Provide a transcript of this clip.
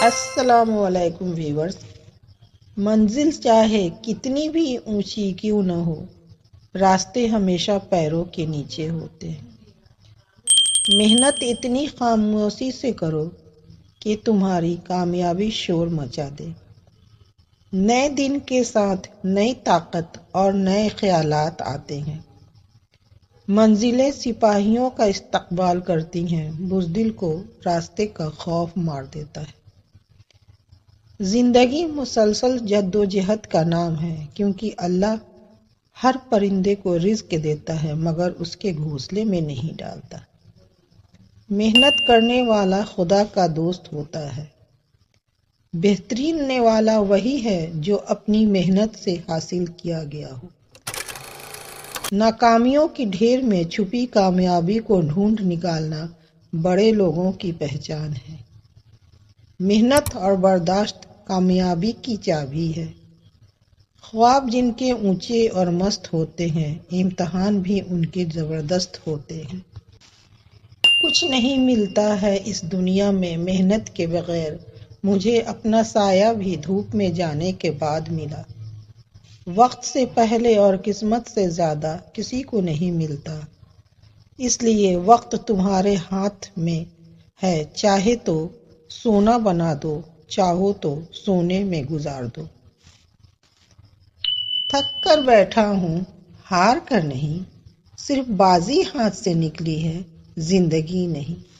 السلام علیکم ویورز۔ منزل چاہے کتنی بھی اونچی کیوں نہ ہو، راستے ہمیشہ پیروں کے نیچے ہوتے ہیں۔ محنت اتنی خاموشی سے کرو کہ تمہاری کامیابی شور مچا دے۔ نئے دن کے ساتھ نئی طاقت اور نئے خیالات آتے ہیں۔ منزلیں سپاہیوں کا استقبال کرتی ہیں، بزدل کو راستے کا خوف مار دیتا ہے۔ زندگی مسلسل جدوجہد کا نام ہے، کیونکہ اللہ ہر پرندے کو رزق دیتا ہے مگر اس کے گھونسلے میں نہیں ڈالتا۔ محنت کرنے والا خدا کا دوست ہوتا ہے۔ بہترین نوالا وہی ہے جو اپنی محنت سے حاصل کیا گیا ہو۔ ناکامیوں کی ڈھیر میں چھپی کامیابی کو ڈھونڈ نکالنا بڑے لوگوں کی پہچان ہے۔ محنت اور برداشت کامیابی کی چابی ہے۔ خواب جن کے اونچے اور مست ہوتے ہیں، امتحان بھی ان کے زبردست ہوتے ہیں۔ کچھ نہیں ملتا ہے اس دنیا میں محنت کے بغیر، مجھے اپنا سایہ بھی دھوپ میں جانے کے بعد ملا۔ وقت سے پہلے اور قسمت سے زیادہ کسی کو نہیں ملتا، اس لیے وقت تمہارے ہاتھ میں ہے، چاہے تو سونا بنا دو، چاہو تو سونے میں گزار دو۔ تھک کر بیٹھا ہوں، ہار کر نہیں، صرف بازی ہاتھ سے نکلی ہے، زندگی نہیں۔